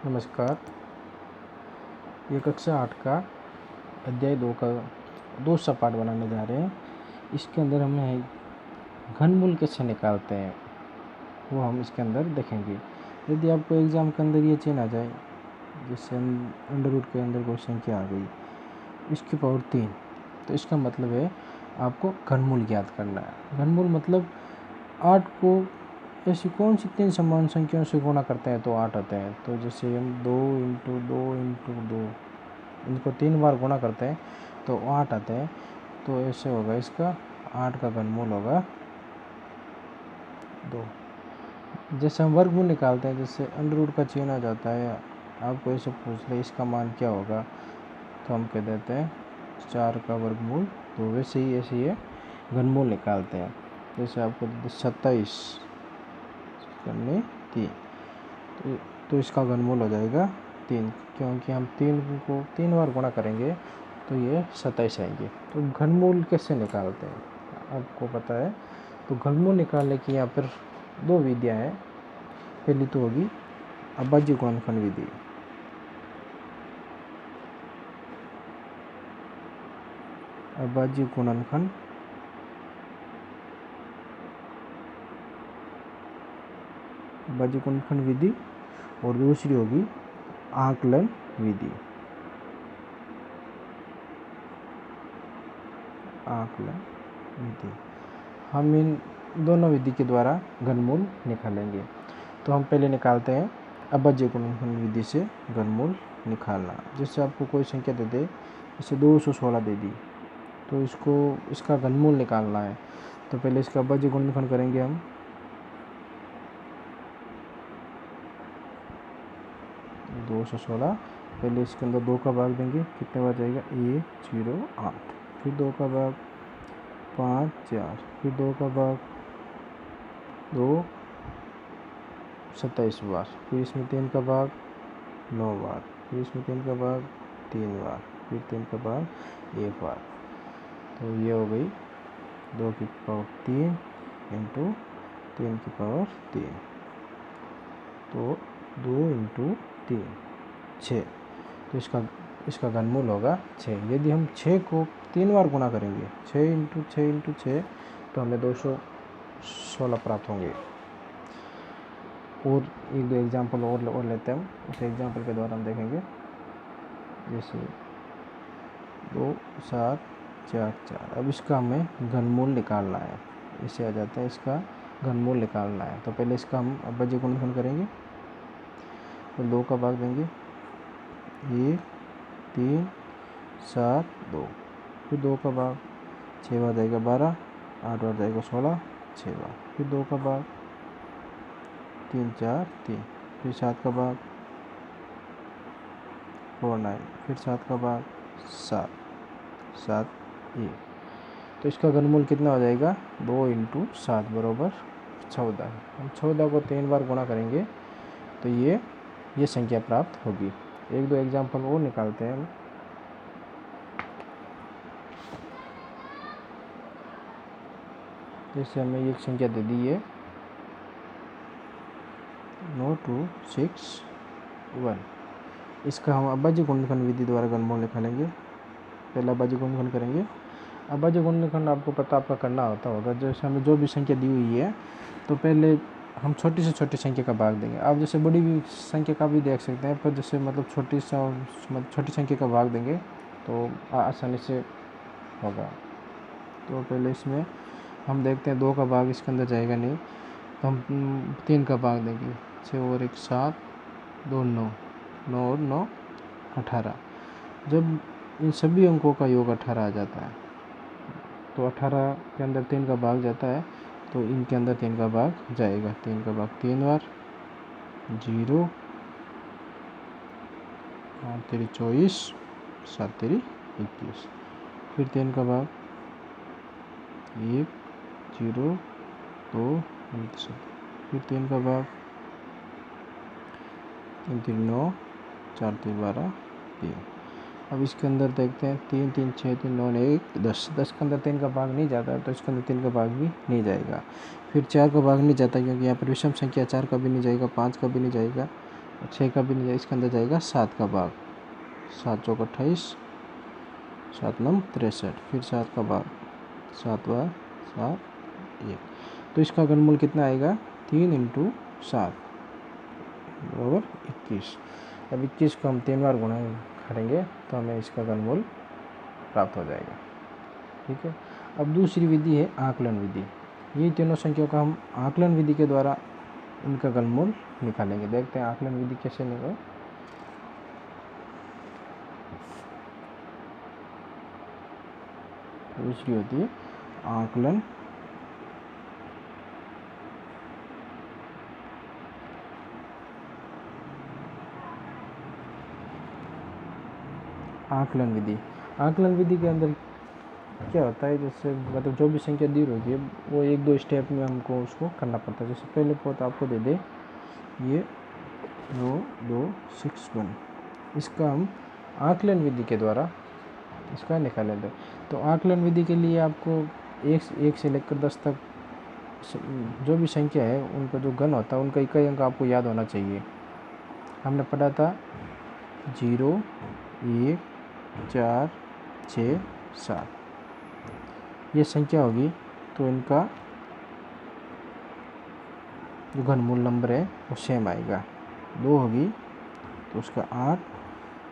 नमस्कार। ये कक्षा 8 का अध्याय 2 का दूसरा पाठ बनाने जा रहे हैं। इसके अंदर हमें घनमूल कैसे निकालते हैं वो हम इसके अंदर देखेंगे। यदि आपको एग्ज़ाम के अंदर ये चीज़ आ जाए, जैसे अंडर रूट के अंदर कोई संख्या आ गई इसकी पावर 3, तो इसका मतलब है आपको घनमूल ज्ञात करना है। घनमूल मतलब 8 को ऐसी कौन सी 3 समान संख्याओं से गुणा करते हैं तो 8 आते हैं। तो जैसे हम 2 इंटू 2 इंटू 2 इनको 3 बार गुणा करते हैं तो 8 आते हैं। तो ऐसे होगा, इसका 8 का घनमूल होगा 2। जैसे हम वर्गमूल निकालते हैं, जैसे अंडर रूट का चिन्ह आ जाता है, आपको ऐसे पूछ ले इसका मान क्या होगा, तो हम कह देते हैं 4 का वर्गमूल। तो वैसे ही ऐसे ये घनमूल निकालते हैं। जैसे आपको 27 करने 3, तो इसका घनमूल हो जाएगा 3, क्योंकि हम 3 को 3 बार गुणा करेंगे तो ये 27 आएंगे। तो घनमूल कैसे निकालते हैं आपको पता है। तो घनमूल निकालने की यहाँ पर 2 विधियाँ हैं। पहली तो होगी अभाज्य गुणनखंड विधि। अभाज्य गुणनखंड विधि, और दूसरी होगी आकलन विधि। आकलन विधि, हम इन दोनों विधि के द्वारा घनमूल निकालेंगे। तो हम पहले निकालते हैं अभाज्य गुणनखंड विधि से घनमूल निकालना। जैसे आपको कोई संख्या दे दे, जैसे 216 दे दी, तो इसका घनमूल निकालना है। तो पहले इसका अभाज्य गुणनखंड करेंगे हम। 216, पहले इसके अंदर 2 का भाग देंगे, कितने बार जाएगा 1 0 8, फिर 2 का भाग 5 4, फिर 2 का भाग 2 27 बार, फिर इसमें 3 का भाग 9 बार, फिर इसमें 3 का भाग 3 बार, फिर 3 का भाग 1 बार। तो ये हो गई 2 की पावर 3 इंटू 3 की पावर 3, तो 2 इंटू 3 6। तो इसका घनमूल होगा 6। यदि हम 6 को 3 बार गुणा करेंगे, 6 इंटू 6 इंटू 6, तो हमें 216 प्राप्त होंगे। और एक दो एग्जाम्पल और लेते हैं हम। उस एग्जाम्पल के द्वारा हम देखेंगे, जैसे 2 7 4 4। अब इसका हमें घनमूल निकालना है। इसे आ जाता है, इसका घनमूल निकालना है। तो पहले इसका हम अभाज्य गुणनखंड करेंगे, तो 2 का भाग देंगे 1 3 7 2, फिर 2 का भाग 6 बार जाएगा 12, 8 बार जाएगा 16, 6 बार, फिर 2 का भाग 3 4 3, फिर 7 का भाग 4 9, फिर 7 का भाग 7 7 1। तो इसका घनमूल कितना हो जाएगा 2 इंटू 7 बराबर 14। हम 14 को 3 बार गुणा करेंगे तो ये संख्या प्राप्त होगी। एक दो एग्जाम्पल और निकालते हैं हम। जैसे हमें एक संख्या दे दी है 9261। इसका हम अभाज्य गुणनखंड विधि द्वारा घनमूल निकालेंगे। पहला अभाज्य गुणनखंड करेंगे। अभाज्य गुणनखंड आपको पता आपका करना होगा। जैसे हमें जो भी संख्या दी हुई है, तो पहले हम छोटी से छोटी संख्या का भाग देंगे। आप जैसे बड़ी भी संख्या का भी देख सकते हैं, पर जैसे मतलब छोटी संख्या का भाग देंगे तो आसानी से होगा। तो पहले इसमें हम देखते हैं 2 का भाग इसके अंदर जाएगा नहीं, तो हम 3 का भाग देंगे। 6 और 1 7, 2 9, 9 और 9 18। जब इन सभी अंकों का योग 18 आ जाता है, तो 18 के अंदर 3 का भाग जाता है, तो इनके अंदर 3 का भाग जाएगा। 3 का भाग 3 बार 0, 8 3 24, 7 3 21, फिर 3 का भाग 1 0 2 फिर 3 का भाग 3 3 9, 4 3 12 3। अब इसके अंदर देखते हैं 3 3 6 3 9 1 10। 10 के अंदर 3 का भाग नहीं जाता है, तो इसके अंदर 3 का भाग भी नहीं जाएगा। फिर 4 का भाग नहीं जाता, क्योंकि यहाँ पर विषम संख्या 4 का भी नहीं जाएगा, 5 का भी नहीं जाएगा, और 6 का भी नहीं जाएगा, इसके अंदर जाएगा 7 का भाग, 7 चौक 28, 7 नम 63, फिर 7 का भाग, 7 बार 7 1। तो इसका घनमूल कितना आएगा, 3 × 7 बराबर 21। अब 21 को हम 3 बार गुणा करेंगे तो हमें इसका घनमूल प्राप्त हो जाएगा। ठीक है। अब दूसरी विधि है आकलन विधि। ये तीनों संख्याओं का हम आकलन विधि के द्वारा इनका घनमूल निकालेंगे। देखते हैं आकलन विधि कैसे निकालें। दूसरी होती है आकलन आकलन विधि। आकलन विधि के अंदर क्या होता है, जैसे मतलब जो भी संख्या दी होगी वो 1-2 स्टेप में हमको उसको करना पड़ता है। जैसे पहले पॉइंट आपको दे दे ये 2 6 1, इसका हम आकलन विधि के द्वारा इसका निकालेंगे। तो आकलन विधि के लिए आपको 1 से लेकर 10 तक जो भी संख्या है उनका जो घन होता है उनका इकाई अंक आपको याद होना चाहिए। हमने पढ़ा था 0 1 4 6 7 ये संख्या होगी, तो इनका जो घनमूल नंबर है वो सेम आएगा। 2 होगी तो उसका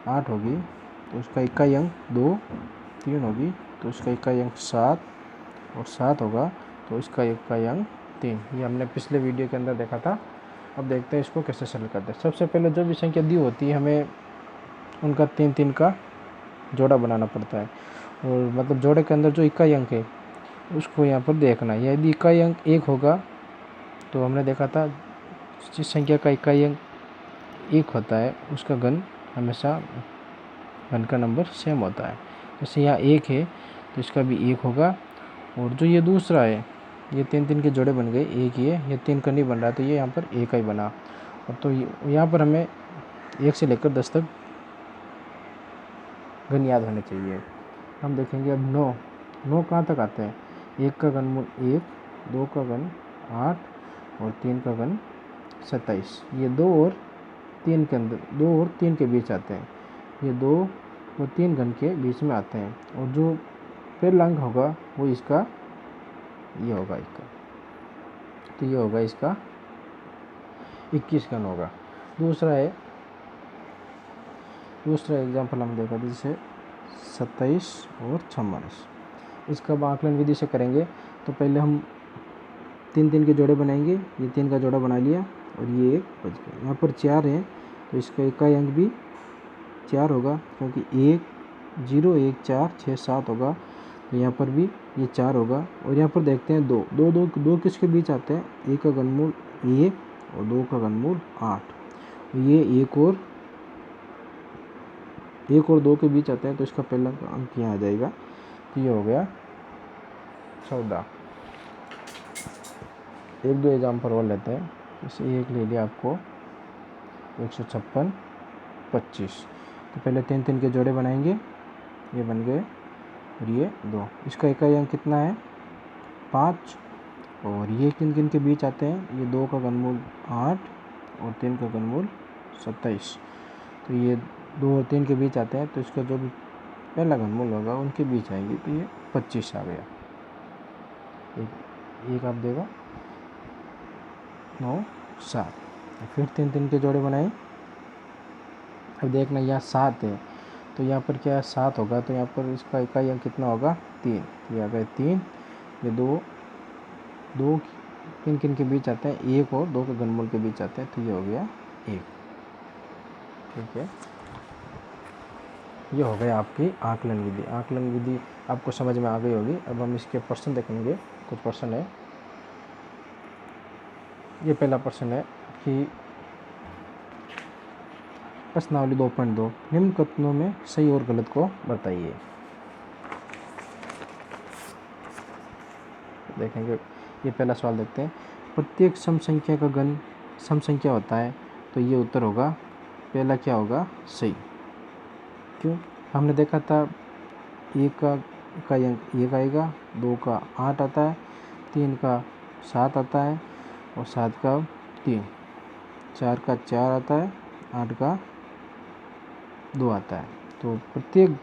8 होगी तो उसका इकाई अंक 2, 3 होगी तो उसका इकाई अंक 7 और 7 होगा तो इसका इकाई अंक 3। ये हमने पिछले वीडियो के अंदर देखा था। अब देखते हैं इसको कैसे सरल करते हैं। सबसे पहले जो भी संख्या दी होती है हमें उनका 3-3 का जोड़ा बनाना पड़ता है, और मतलब जोड़े के अंदर जो इकाई अंक है उसको यहाँ पर देखना है। यदि इकाई अंक 1 होगा तो हमने देखा था जिस संख्या का इकाई अंक 1 होता है उसका घन हमेशा घन का नंबर सेम होता है। जैसे यहाँ 1 है तो इसका भी 1 होगा, और जो ये दूसरा है ये 3-3 के जोड़े बन गए, एक ये 3 का नहीं बन रहा तो ये यहाँ पर 1 ही बना। और तो यहाँ पर हमें 1 से लेकर 10 तक घन याद होने चाहिए। हम देखेंगे अब 9 कहाँ तक आते हैं। 1 का घनमूल 1, 2 का घन 8 और 3 का घन 27। ये 2 और 3 के अंदर 2 और 3 के बीच आते हैं। ये 2 और 3 घन के बीच में आते हैं, और जो पहला अंक होगा वो इसका ये होगा इसका, तो ये होगा इसका 21 घन होगा। दूसरा एग्जाम्पल हम देखा जैसे 27 और 44। इसका अब आकलन विधि से करेंगे तो पहले हम 3-3 के जोड़े बनाएंगे। ये 3 का जोड़ा बना लिया और ये 1 बच गया। यहाँ पर 4 है तो इसका इकाई अंक भी 4 होगा, क्योंकि 1 0 1 4 6 7 होगा तो यहाँ पर भी ये 4 होगा। और यहाँ पर देखते हैं 2 किसके बीच आते हैं, 1 का घनमूल 1 और 2 का घनमूल 8। ये 1 और 2 के बीच आते हैं तो इसका पहला अंक यहाँ आ जाएगा, तो ये हो गया 14। 1-2 एग्जाम्पल और लेते हैं। जैसे एक ले लिया आपको 156 25। तो पहले 3-3 के जोड़े बनाएंगे, ये बन गए और ये 2। इसका इकाई अंक कितना है 5, और ये किन के बीच आते हैं, ये 2 का घनमूल 8 और 3 का घनमूल 27। तो ये 2 और 3 के बीच आते हैं तो इसका जो भी पहला घनमूल होगा उनके बीच आएंगे, तो ये 25 आ गया। एक आप देगा 9 7। फिर 3-3 के जोड़े बनाए। अब देखना यहाँ 7 है तो यहाँ पर क्या है 7 होगा, तो यहाँ पर इसका इकाई अंक कितना होगा 3। ये आ गए 3। ये 2 किन के बीच आते हैं, 1 और 2 के घनमूल के बीच आते हैं, तो ये हो गया 1। ठीक है, ये हो गया आपकी आकलन विधि। आकलन विधि आपको समझ में आ गई होगी। अब हम इसके प्रश्न देखेंगे। कुछ प्रश्न है। ये पहला प्रश्न है कि प्रश्नावली 2.2 निम्न कथनों में सही और गलत को बताइए। देखेंगे, ये पहला सवाल देखते हैं। प्रत्येक सम संख्या का घन सम संख्या होता है, तो ये उत्तर होगा पहला क्या होगा सही। क्यों, हमने देखा था 1 का अंक 1 आएगा, 2 का 8 आता है, 3 का 7 आता है और 7 का 3, 4 का 4 आता है 8 का 2 आता है। तो प्रत्येक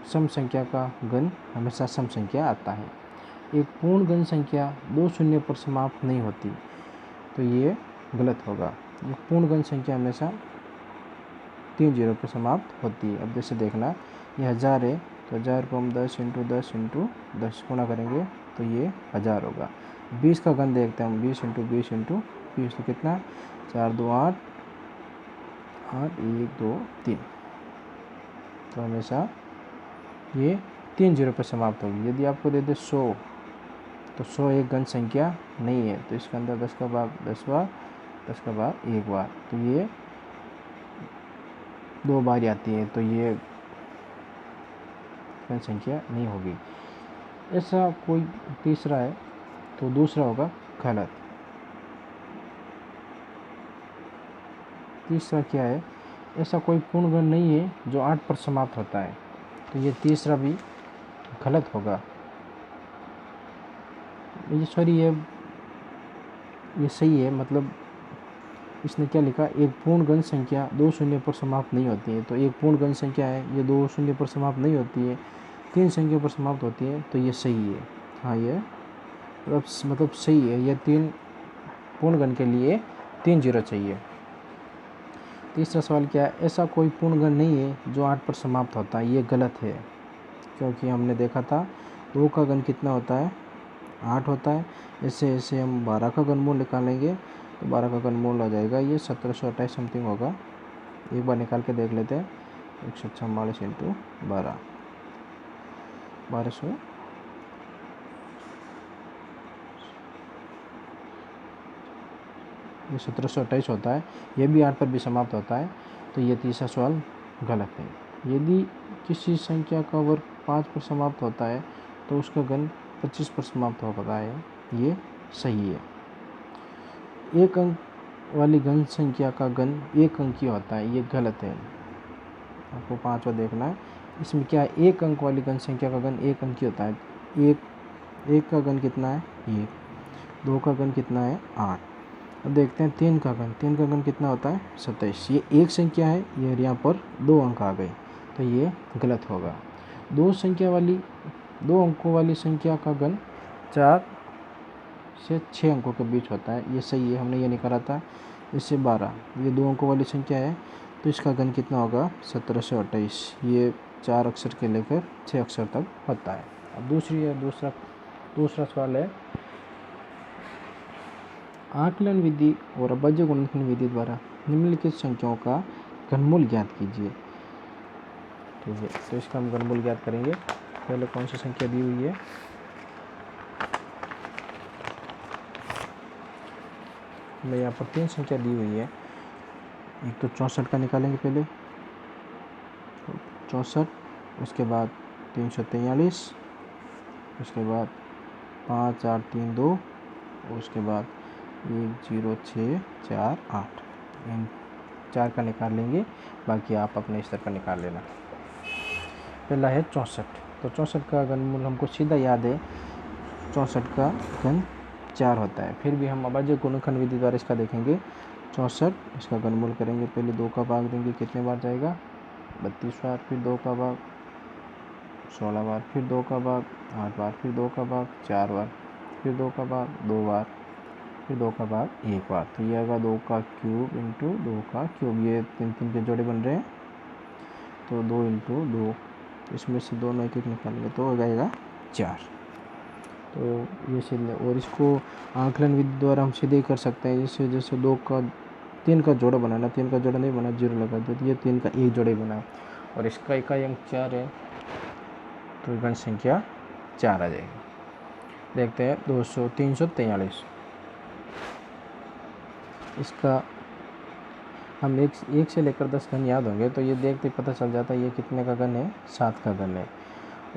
सम संख्या का घन हमेशा सम संख्या आता है। एक पूर्ण घन संख्या 2 शून्य पर समाप्त नहीं होती, तो ये गलत होगा। एक पूर्ण घन संख्या हमेशा 3 जीरो पर समाप्त होती है। अब जैसे देखना, ये 1000 है, तो 1000 को हम 10 × 10 × 10 गुणा करेंगे तो ये 1000 होगा। 20 का घन देखते हैं हम, 20 × 20 × 20 तो कितना, 4 2 8 8 1 2 3। तो हमेशा ये 3 जीरो पर समाप्त होगी। यदि आपको दे दे 100, तो 100 एक घन संख्या नहीं है, तो इसके अंदर 10 का भाग 10 बार, 10 का भाग 1 बार, तो ये 2 बार आती है, तो ये घन संख्या नहीं होगी। ऐसा कोई तीसरा है, तो दूसरा होगा गलत। तीसरा क्या है, ऐसा कोई पूर्ण घन नहीं है जो 8 पर समाप्त होता है, तो ये तीसरा भी गलत होगा। ये सॉरी ये सही है, मतलब इसने क्या लिखा, एक पूर्ण घन संख्या 2 शून्य पर समाप्त नहीं होती है। तो एक पूर्ण घन संख्या है, ये 2 शून्य पर समाप्त नहीं होती है, 3 संख्या पर समाप्त होती है, तो ये सही है। हाँ, ये मतलब सही है। ये 3 पूर्ण घन के लिए 3 जीरो चाहिए। तीसरा सवाल क्या है, ऐसा कोई पूर्ण घन नहीं है जो 8 पर समाप्त होता है, ये गलत है। क्योंकि हमने देखा था 2 का घन कितना होता है, 8 होता है। ऐसे ऐसे हम 12 का घनमूल निकालेंगे, तो 12 का घनमूल आ जाएगा ये 1728 समथिंग होगा। एक बार निकाल के देख लेते हैं, 144 × 12 1200 ये 1728 होता है। ये भी 8 पर भी समाप्त होता है, तो ये तीसरा सवाल गलत है। यदि किसी संख्या का वर्ग 5 पर समाप्त होता है, तो उसका घन 25 पर समाप्त होता है, ये सही है। एक अंक वाली घन संख्या का घन 1 अंकीय होता है, ये गलत है। आपको 5वां देखना है। इसमें क्या है, 1 अंक वाली घन संख्या का घन 1 अंकीय होता है। एक का घन कितना है, 1। 2 का घन कितना है, 8। अब देखते हैं 3 का घन। 3 का घन कितना होता है, 27। ये एक संख्या है, ये यहाँ पर 2 अंक आ गए, तो ये गलत होगा। 2 अंकों वाली संख्या का घन 4 से 6 अंकों के बीच होता है, ये सही है। हमने ये निकाला था। इससे 12, ये 2 अंकों वाली संख्या है, तो इसका घन कितना होगा, 1728। ये 4 अक्षर के लेकर 6 अक्षर तक होता है। अब दूसरा सवाल है, आकलन विधि और अभाज्य गुणनखंड विधि द्वारा निम्नलिखित संख्याओं का घनमूल ज्ञात कीजिए। ठीक है, तो इसका हम घनमूल ज्ञात करेंगे। पहले कौन सी संख्या दी हुई है, मैं यहाँ पर 3 संख्या दी हुई है। एक तो 64 का निकालेंगे पहले, 64, उसके बाद 343, उसके बाद 5 8 3 2, और उसके बाद 1 0 6 4 8। इन 4 का निकाल लेंगे, बाकी आप अपने स्तर का निकाल लेना। पहला है 64, तो 64 का घनमूल हमको सीधा याद है, 64 का घन 4 होता है। फिर भी हम अभाज्य गुणनखंड विधि द्वारा इसका देखेंगे। 64, इसका घनमूल करेंगे, पहले 2 का भाग देंगे, कितने बार जाएगा, 32 बार, फिर 2 का भाग 16 बार, फिर 2 का भाग 8 बार, फिर 2 का भाग 4 बार, फिर 2 का भाग 2 बार, फिर 2 का भाग 1 बार। तो ये आएगा 2 का क्यूब × 2 का क्यूब। ये 3 के जोड़े बन रहे हैं, तो 2 × 2, इसमें से दोनों एक एक निकालेंगे तो हो जाएगा 4। तो ये सीधे, और इसको आकलन विधि द्वारा हम सीधे कर सकते हैं। जैसे 3 का जोड़ा बनाना, 3 का जोड़ा नहीं बना, 0 लगा दो, तो ये 3 का एक जोड़ा ही बना, और इसका इकाई अंक 4 है, तो घन संख्या 4 आ जाएगी। देखते हैं 343। इसका हम एक से लेकर 10 घन याद होंगे, तो ये देखते पता चल जाता है ये कितने का घन है, 7 का घन है।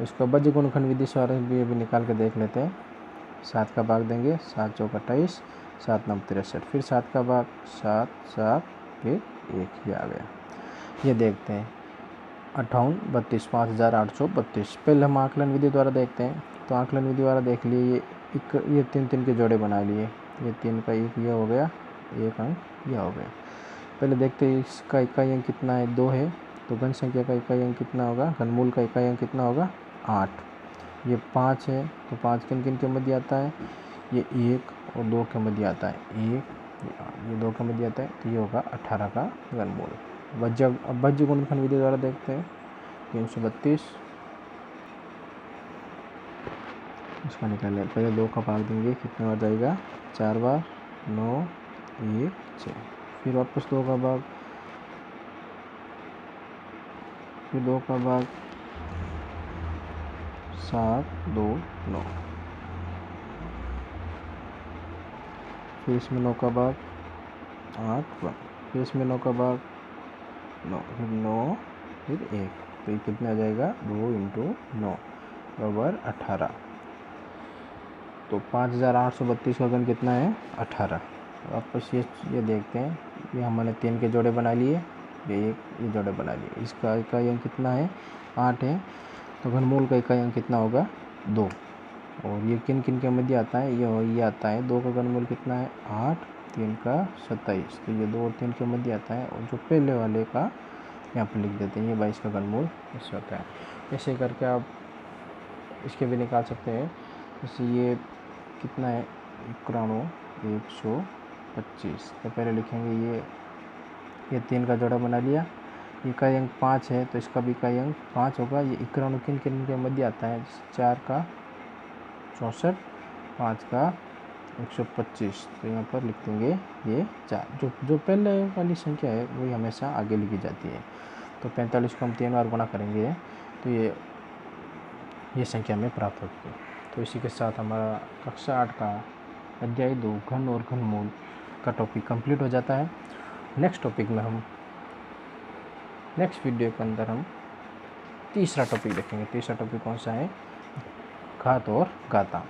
इसका अभाज्य गुणनखंड विधि से भी अभी निकाल के देख लेते हैं। 7 का भाग देंगे, 7 × 4 = 28, 7 × 9 = 63, फिर 7 का भाग 7 7, फिर 1 ही आ गया। ये देखते हैं 58 32 5832। पहले हम आकलन विधि द्वारा देखते हैं, तो आकलन विधि द्वारा देख लिए, ये 3 के जोड़े बना लिए, ये 3 का एक ये हो गया, एक अंक यह हो गया। पहले देखते हैं इसका इकाई अंक कितना है, 2 है, तो घन संख्या का इकाई अंक कितना होगा, घनमूल का इकाई अंक कितना होगा, 8। ये 5 है, तो 5 किन किन के मध्य आता है, ये 1 और 2 के मध्य आता है, 1 ये 2 के मध्य आता है, तो ये होगा 18 का घनमूल। अब भाज्य गुणनखंड विधि द्वारा देखते हैं, 332 इसका निकालने पहले 2 का भाग देंगे, कितने बार जाएगा, 4 बार, 9 1 6, फिर वापस 2 का भाग, फिर 2 का भाग, 7 2 9, फिर इसमें 9 का भाग, 8 1, फिर इसमें 9 का भाग, 9 फिर 9 फिर 1, तो ये कितना आ जाएगा, 2 × 9 बराबर 18। तो 5832 का घन कितना है, 18। वापस ये देखते हैं, ये हमने 3 के जोड़े बना लिए, ये जोड़े बना लिए, इसका इकाई अंक कितना है, 8 है, तो घनमूल का इकाई अंक कितना होगा, 2। और ये किन किन के मध्य आता है, ये आता है, 2 का घनमूल कितना है, 8, 3 का 27, तो ये 2 और 3 के मध्य आता है, और जो पहले वाले का यहाँ पर लिख देते हैं, ये 22 का घनमूल इससे होता है। ऐसे करके आप इसके भी निकाल सकते हैं। जैसे ये कितना है, 91,125, तो पहले लिखेंगे ये 3 का जोड़ा बना लिया, इकाई अंक 5 है, तो इसका भी इकाई अंक 5 होगा। ये 91 किन किन के मध्य आता है, 4 का 64, 5 का 125, तो यहाँ पर लिख देंगे ये 4। जो पहले वाली संख्या है वही हमेशा आगे लिखी जाती है। तो 45 को हम 3 बार गुणा करेंगे, तो ये संख्या में प्राप्त होगी। तो इसी के साथ हमारा कक्षा 8 का अध्याय 2 घन और घनमूल का टॉपिक कंप्लीट हो जाता है। नेक्स्ट टॉपिक में हम नेक्स्ट वीडियो के अंदर हम तीसरा टॉपिक देखेंगे। तीसरा टॉपिक कौन सा है, घात और घाता।